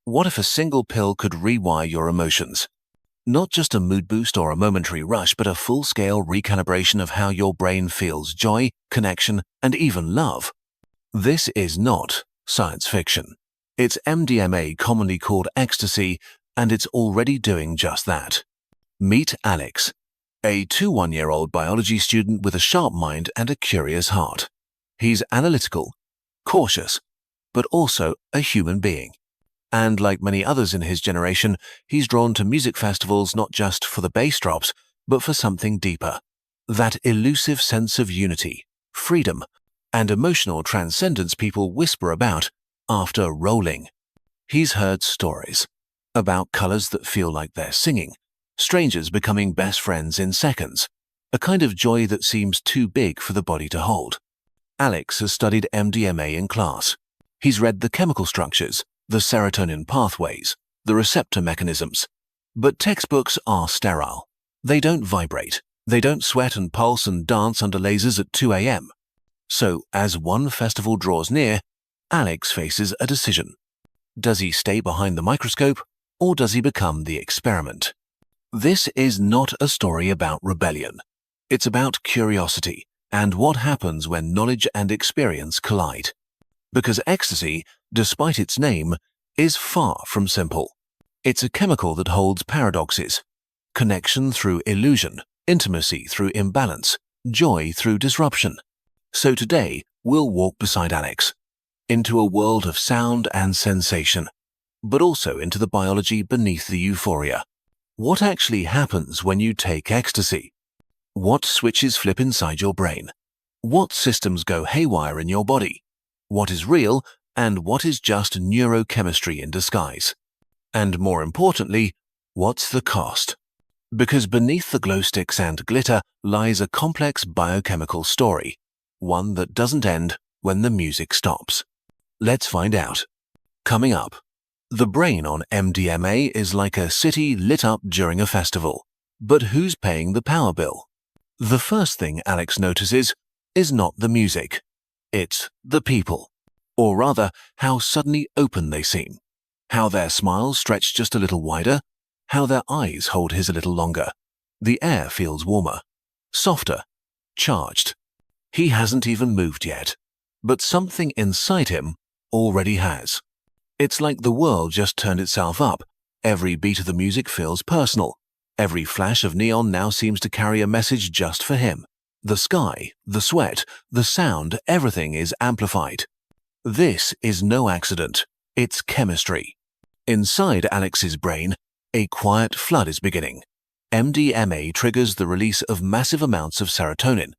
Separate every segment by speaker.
Speaker 1: What if a single pill could rewire your emotions? Not just a mood boost or a momentary rush, but a full-scale recalibration of how your brain feels joy, connection, and even love. This is not science fiction. It's MDMA, commonly called ecstasy, and it's already doing just that. Meet Alex, a 21-year-old biology student with a sharp mind and a curious heart. He's analytical, cautious, but also a human being. And like many others in his generation, he's drawn to music festivals not just for the bass drops, but for something deeper. That elusive sense of unity, freedom, and emotional transcendence people whisper about after rolling. He's heard stories about colors that feel like they're singing, strangers becoming best friends in seconds, a kind of joy that seems too big for the body to hold. Alex has studied MDMA in class. He's read the chemical structures, the serotonin pathways, the receptor mechanisms. But textbooks are sterile. They don't vibrate. They don't sweat and pulse and dance under lasers at 2 a.m. So, as one festival draws near, Alex faces a decision. Does he stay behind the microscope, or does he become the experiment? This is not a story about rebellion. It's about curiosity and what happens when knowledge and experience collide. Because ecstasy, despite its name, is far from simple. It's a chemical that holds paradoxes: connection through illusion, intimacy through imbalance, joy through disruption. So today, we'll walk beside Alex into a world of sound and sensation, but also into the biology beneath the euphoria. What actually happens when you take ecstasy? What switches flip inside your brain? What systems go haywire in your body? What is real and what is just neurochemistry in disguise? And more importantly, what's the cost? Because beneath the glow sticks and glitter lies a complex biochemical story, one that doesn't end when the music stops. Let's find out. Coming up, the brain on MDMA is like a city lit up during a festival. But who's paying the power bill? The first thing Alex notices is not the music. It's the people. Or rather, how suddenly open they seem. How their smiles stretch just a little wider. How their eyes hold his a little longer. The air feels warmer, softer, charged. He hasn't even moved yet, but something inside him already has. It's like the world just turned itself up. Every beat of the music feels personal. Every flash of neon now seems to carry a message just for him. The sky, the sweat, the sound, everything is amplified. This is no accident. It's chemistry. Inside Alex's brain, a quiet flood is beginning. MDMA triggers the release of massive amounts of serotonin,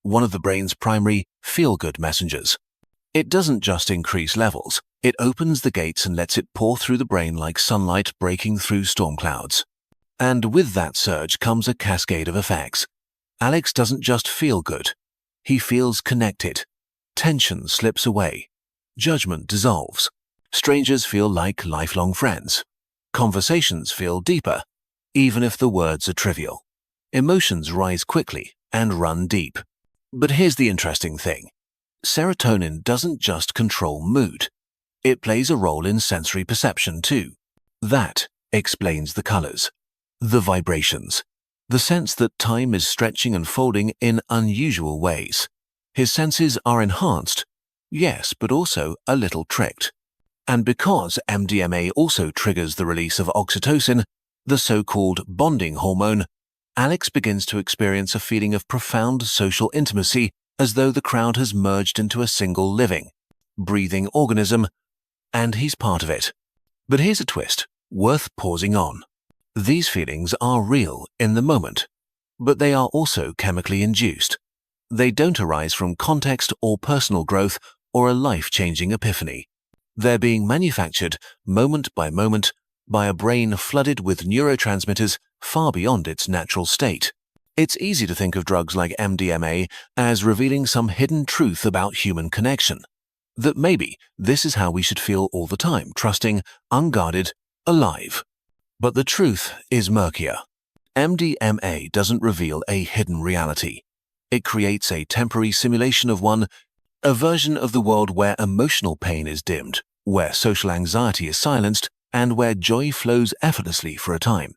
Speaker 1: one of the brain's primary feel-good messengers. It doesn't just increase levels. It opens the gates and lets it pour through the brain like sunlight breaking through storm clouds. And with that surge comes a cascade of effects. Alex doesn't just feel good. He feels connected. Tension slips away. Judgment dissolves. Strangers feel like lifelong friends. Conversations feel deeper, even if the words are trivial. Emotions rise quickly and run deep. But here's the interesting thing. Serotonin doesn't just control mood. It plays a role in sensory perception too. That explains the colors, the vibrations, the sense that time is stretching and folding in unusual ways. His senses are enhanced, yes, but also a little tricked. And because MDMA also triggers the release of oxytocin, the so-called bonding hormone, Alex begins to experience a feeling of profound social intimacy, as though the crowd has merged into a single living, breathing organism, and he's part of it. But here's a twist, worth pausing on. These feelings are real in the moment, but they are also chemically induced. They don't arise from context or personal growth or a life-changing epiphany. They're being manufactured moment by moment by a brain flooded with neurotransmitters far beyond its natural state. It's easy to think of drugs like MDMA as revealing some hidden truth about human connection. That maybe this is how we should feel all the time, trusting, unguarded, alive. But the truth is murkier. MDMA doesn't reveal a hidden reality. It creates a temporary simulation of one, a version of the world where emotional pain is dimmed, where social anxiety is silenced, and where joy flows effortlessly for a time.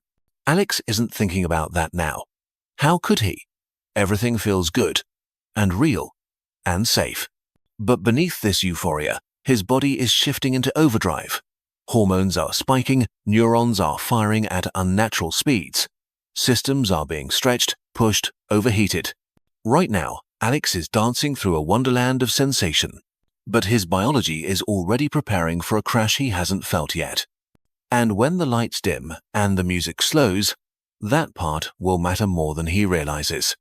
Speaker 1: Alex isn't thinking about that now. How could he? Everything feels good, and real, and safe. But beneath this euphoria, his body is shifting into overdrive. Hormones are spiking, neurons are firing at unnatural speeds. Systems are being stretched, pushed, overheated. Right now, Alex is dancing through a wonderland of sensation. But his biology is already preparing for a crash he hasn't felt yet. And when the lights dim and the music slows, that part will matter more than he realizes.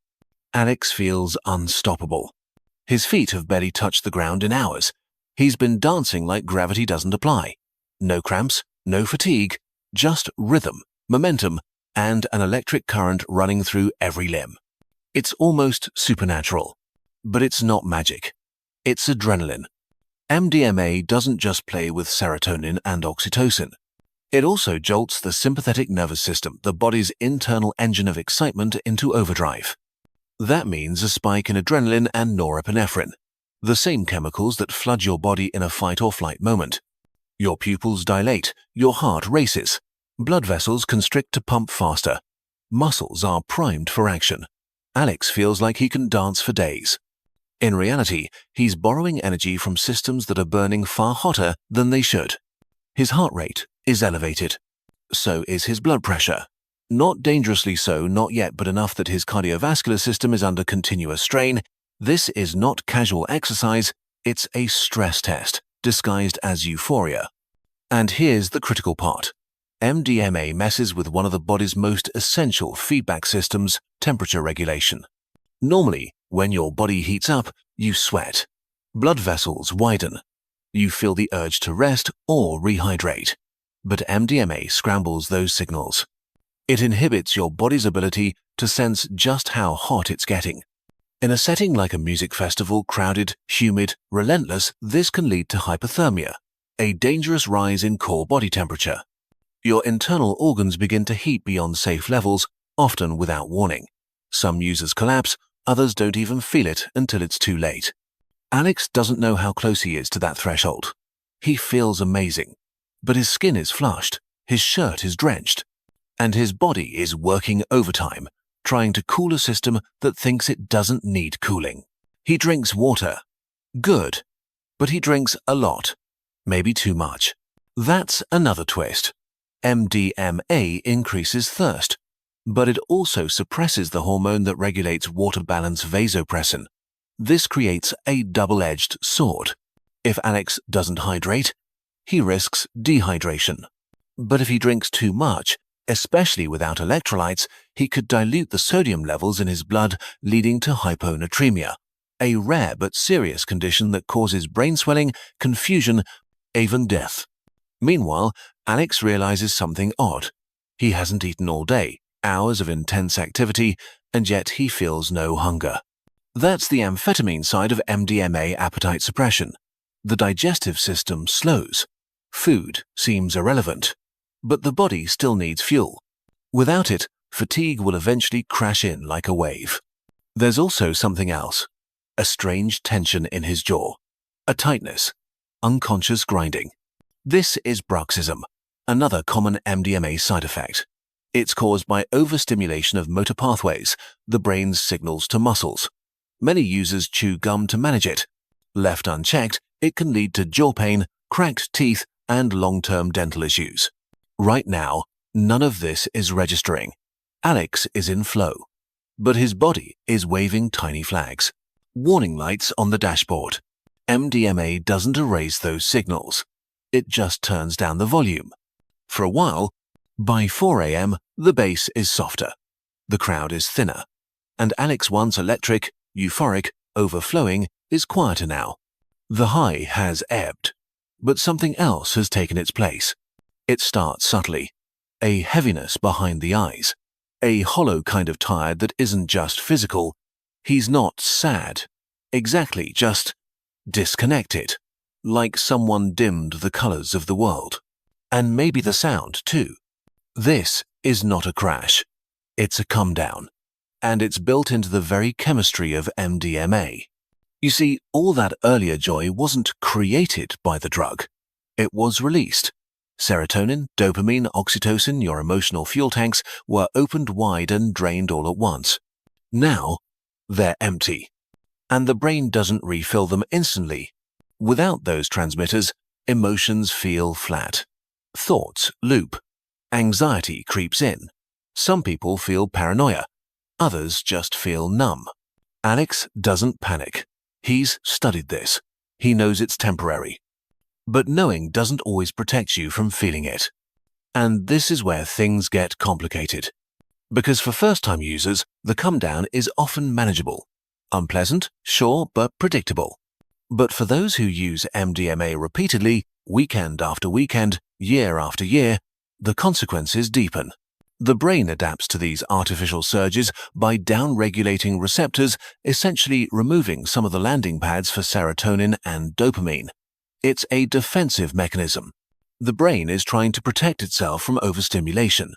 Speaker 1: Alex feels unstoppable. His feet have barely touched the ground in hours. He's been dancing like gravity doesn't apply. No cramps, no fatigue, just rhythm, momentum, and an electric current running through every limb. It's almost supernatural. But it's not magic. It's adrenaline. MDMA doesn't just play with serotonin and oxytocin. It also jolts the sympathetic nervous system, the body's internal engine of excitement, into overdrive. That means a spike in adrenaline and norepinephrine, the same chemicals that flood your body in a fight or flight moment. Your pupils dilate, your heart races, blood vessels constrict to pump faster, muscles are primed for action. Alex feels like he can dance for days. In reality, he's borrowing energy from systems that are burning far hotter than they should. His heart rate is elevated. So is his blood pressure. Not dangerously so, not yet, but enough that his cardiovascular system is under continuous strain. This is not casual exercise, it's a stress test, disguised as euphoria. And here's the critical part. MDMA messes with one of the body's most essential feedback systems, temperature regulation. Normally, when your body heats up, you sweat. Blood vessels widen. You feel the urge to rest or rehydrate. But MDMA scrambles those signals. It inhibits your body's ability to sense just how hot it's getting. In a setting like a music festival, crowded, humid, relentless, this can lead to hypothermia, a dangerous rise in core body temperature. Your internal organs begin to heat beyond safe levels, often without warning. Some users collapse, others don't even feel it until it's too late. Alex doesn't know how close he is to that threshold. He feels amazing, but his skin is flushed, his shirt is drenched, and his body is working overtime, trying to cool a system that thinks it doesn't need cooling. He drinks water. Good. But he drinks a lot. Maybe too much. That's another twist. MDMA increases thirst, but it also suppresses the hormone that regulates water balance, vasopressin. This creates a double-edged sword. If Alex doesn't hydrate, he risks dehydration. But if he drinks too much, especially without electrolytes, he could dilute the sodium levels in his blood, leading to hyponatremia, a rare but serious condition that causes brain swelling, confusion, even death. Meanwhile, Alex realizes something odd. He hasn't eaten all day, hours of intense activity, and yet he feels no hunger. That's the amphetamine side of MDMA appetite suppression. The digestive system slows. Food seems irrelevant. But the body still needs fuel. Without it, fatigue will eventually crash in like a wave. There's also something else. A strange tension in his jaw. A tightness. Unconscious grinding. This is bruxism, another common MDMA side effect. It's caused by overstimulation of motor pathways, the brain's signals to muscles. Many users chew gum to manage it. Left unchecked, it can lead to jaw pain, cracked teeth, and long-term dental issues. Right now, none of this is registering. Alex is in flow, but his body is waving tiny flags. Warning lights on the dashboard. MDMA doesn't erase those signals. It just turns down the volume. For a while, by 4 a.m., the bass is softer. The crowd is thinner. And Alex, once electric, euphoric, overflowing, is quieter now. The high has ebbed, but something else has taken its place. It starts subtly. A heaviness behind the eyes. A hollow kind of tired that isn't just physical. He's not sad. Exactly, just disconnected. Like someone dimmed the colors of the world. And maybe the sound, too. This is not a crash. It's a come down. And it's built into the very chemistry of MDMA. You see, all that earlier joy wasn't created by the drug. It was released. Serotonin, dopamine, oxytocin, your emotional fuel tanks, were opened wide and drained all at once. Now, they're empty, and the brain doesn't refill them instantly. Without those transmitters, emotions feel flat. Thoughts loop. Anxiety creeps in. Some people feel paranoia. Others just feel numb. Alex doesn't panic. He's studied this. He knows it's temporary. But knowing doesn't always protect you from feeling it. And this is where things get complicated. Because for first-time users, the come-down is often manageable. Unpleasant, sure, but predictable. But for those who use MDMA repeatedly, weekend after weekend, year after year, the consequences deepen. The brain adapts to these artificial surges by down-regulating receptors, essentially removing some of the landing pads for serotonin and dopamine. It's a defensive mechanism. The brain is trying to protect itself from overstimulation.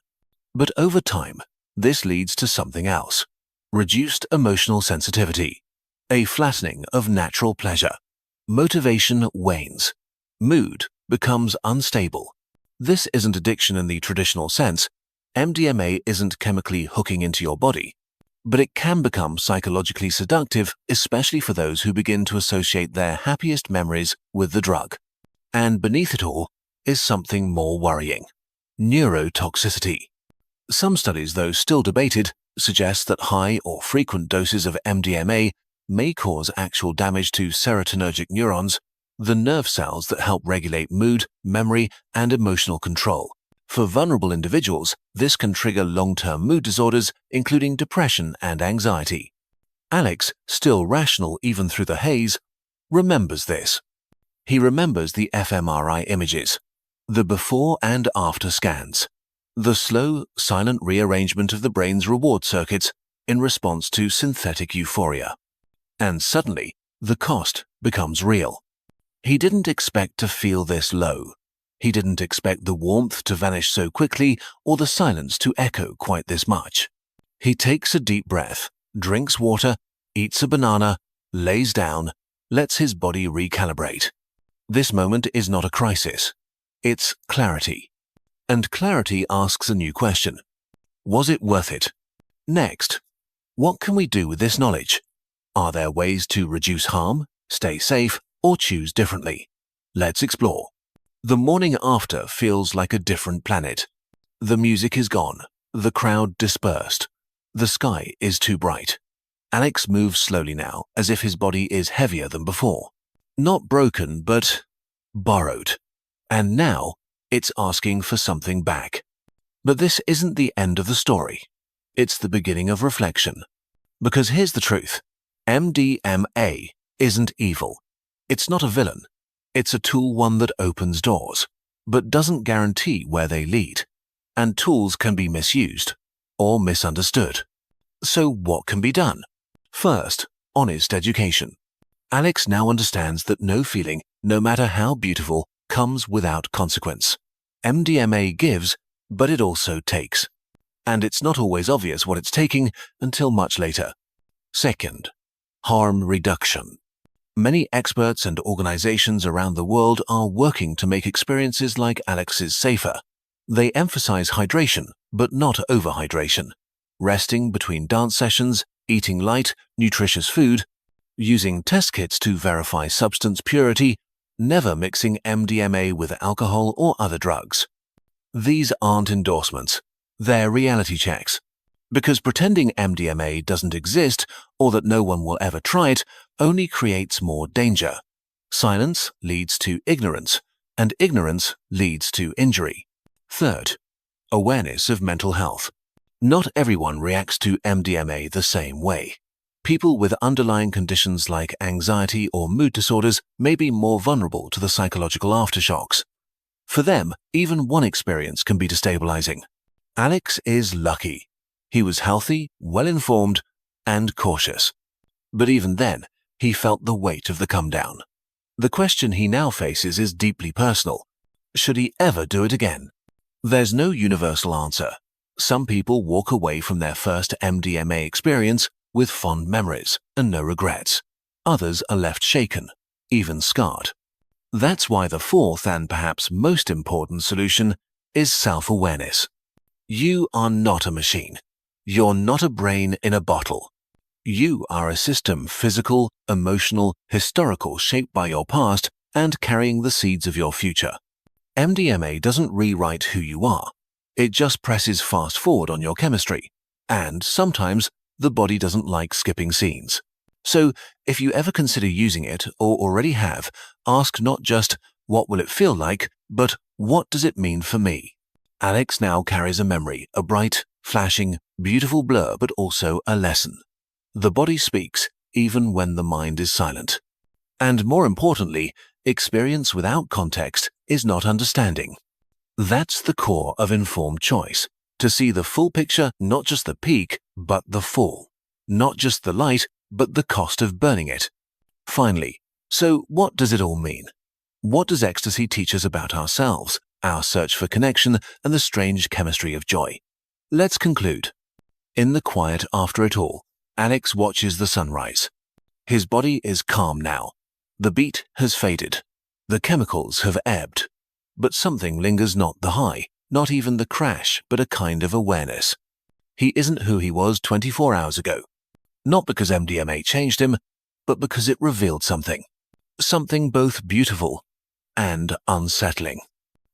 Speaker 1: But over time, this leads to something else. Reduced emotional sensitivity. A flattening of natural pleasure. Motivation wanes. Mood becomes unstable. This isn't addiction in the traditional sense. MDMA isn't chemically hooking into your body. But it can become psychologically seductive, especially for those who begin to associate their happiest memories with the drug. And beneath it all is something more worrying: neurotoxicity. Some studies, though still debated, suggest that high or frequent doses of MDMA may cause actual damage to serotonergic neurons, the nerve cells that help regulate mood, memory, and emotional control. For vulnerable individuals, this can trigger long-term mood disorders, including depression and anxiety. Alex, still rational even through the haze, remembers this. He remembers the fMRI images, the before and after scans, the slow, silent rearrangement of the brain's reward circuits in response to synthetic euphoria. And suddenly, the cost becomes real. He didn't expect to feel this low. He didn't expect the warmth to vanish so quickly or the silence to echo quite this much. He takes a deep breath, drinks water, eats a banana, lays down, lets his body recalibrate. This moment is not a crisis. It's clarity. And clarity asks a new question. Was it worth it? Next, what can we do with this knowledge? Are there ways to reduce harm, stay safe, or choose differently? Let's explore. The morning after feels like a different planet. The music is gone, the crowd dispersed. The sky is too bright. Alex moves slowly now, as if his body is heavier than before. Not broken, but borrowed. And now, it's asking for something back. But this isn't the end of the story. It's the beginning of reflection. Because here's the truth. MDMA isn't evil. It's not a villain. It's a tool, one that opens doors, but doesn't guarantee where they lead. And tools can be misused or misunderstood. So what can be done? First, honest education. Alex now understands that no feeling, no matter how beautiful, comes without consequence. MDMA gives, but it also takes. And it's not always obvious what it's taking until much later. Second, harm reduction. Many experts and organizations around the world are working to make experiences like Alex's safer. They emphasize hydration, but not overhydration. Resting between dance sessions, eating light, nutritious food, using test kits to verify substance purity, never mixing MDMA with alcohol or other drugs. These aren't endorsements. They're reality checks. Because pretending MDMA doesn't exist or that no one will ever try it only creates more danger. Silence leads to ignorance, and ignorance leads to injury. Third, awareness of mental health. Not everyone reacts to MDMA the same way. People with underlying conditions like anxiety or mood disorders may be more vulnerable to the psychological aftershocks. For them, even one experience can be destabilizing. Alex is lucky. He was healthy, well-informed, and cautious. But even then, he felt the weight of the come-down. The question he now faces is deeply personal. Should he ever do it again? There's no universal answer. Some people walk away from their first MDMA experience with fond memories and no regrets. Others are left shaken, even scarred. That's why the fourth and perhaps most important solution is self-awareness. You are not a machine. You're not a brain in a bottle. You are a system, physical, emotional, historical, shaped by your past and carrying the seeds of your future. MDMA doesn't rewrite who you are. It just presses fast forward on your chemistry. And sometimes the body doesn't like skipping scenes. So if you ever consider using it or already have, ask not just what will it feel like, but what does it mean for me? Alex now carries a memory, a bright, flashing, beautiful blur, but also a lesson. The body speaks even when the mind is silent. And more importantly, experience without context is not understanding. That's the core of informed choice, to see the full picture, not just the peak, but the fall. Not just the light, but the cost of burning it. Finally, so what does it all mean? What does ecstasy teach us about ourselves, our search for connection, and the strange chemistry of joy? Let's conclude. In the quiet after it all, Alex watches the sunrise. His body is calm now. The beat has faded. The chemicals have ebbed. But something lingers, not the high, not even the crash, but a kind of awareness. He isn't who he was 24 hours ago. Not because MDMA changed him, but because it revealed something. Something both beautiful and unsettling.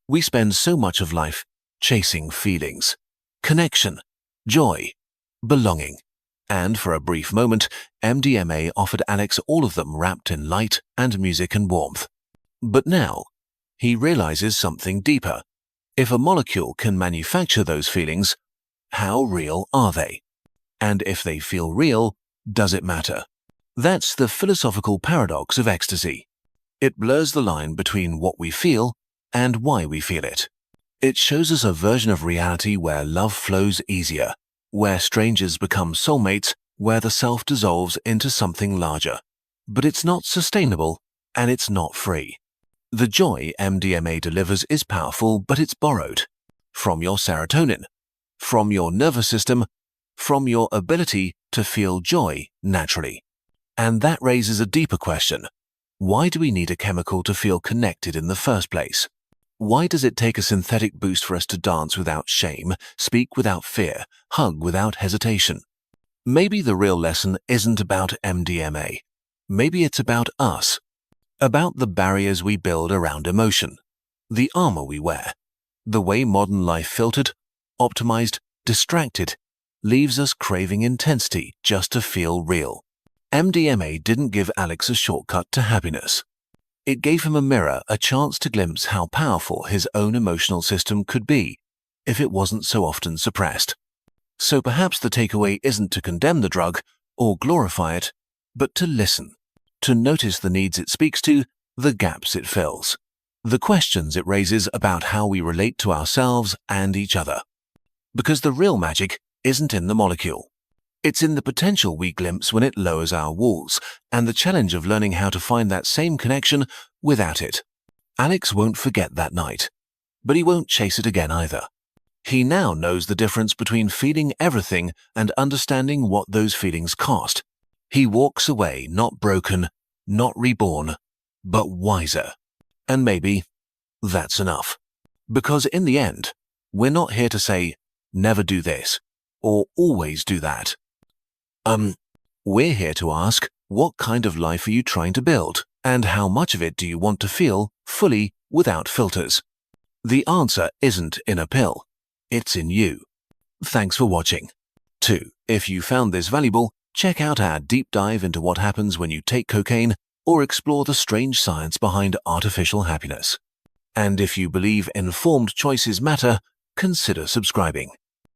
Speaker 1: We spend so much of life chasing feelings, connection, joy, belonging. And for a brief moment, MDMA offered Alex all of them wrapped in light and music and warmth. But now, he realizes something deeper. If a molecule can manufacture those feelings, how real are they? And if they feel real, does it matter? That's the philosophical paradox of ecstasy. It blurs the line between what we feel and why we feel it. It shows us a version of reality where love flows easier, where strangers become soulmates, where the self dissolves into something larger. But it's not sustainable, and it's not free. The joy MDMA delivers is powerful, but it's borrowed. From your serotonin, from your nervous system, from your ability to feel joy naturally. And that raises a deeper question. Why do we need a chemical to feel connected in the first place? Why does it take a synthetic boost for us to dance without shame, speak without fear, hug without hesitation? Maybe the real lesson isn't about MDMA. Maybe it's about us. About the barriers we build around emotion. The armor we wear. The way modern life filtered, optimized, distracted, leaves us craving intensity just to feel real. MDMA didn't give Alex a shortcut to happiness. It gave him a mirror, a chance to glimpse how powerful his own emotional system could be if it wasn't so often suppressed. So perhaps the takeaway isn't to condemn the drug or glorify it, but to listen, to notice the needs it speaks to, the gaps it fills, the questions it raises about how we relate to ourselves and each other. Because the real magic isn't in the molecule. It's in the potential we glimpse when it lowers our walls, and the challenge of learning how to find that same connection without it. Alex won't forget that night, but he won't chase it again either. He now knows the difference between feeling everything and understanding what those feelings cost. He walks away not broken, not reborn, but wiser. And maybe that's enough. Because in the end, we're not here to say, never do this, or always do that. We're here to ask, what kind of life are you trying to build, and how much of it do you want to feel fully without filters? The answer isn't in a pill. It's in you. Thanks for watching. 2. If you found this valuable, check out our deep dive into what happens when you take cocaine or explore the strange science behind artificial happiness. And if you believe informed choices matter, consider subscribing.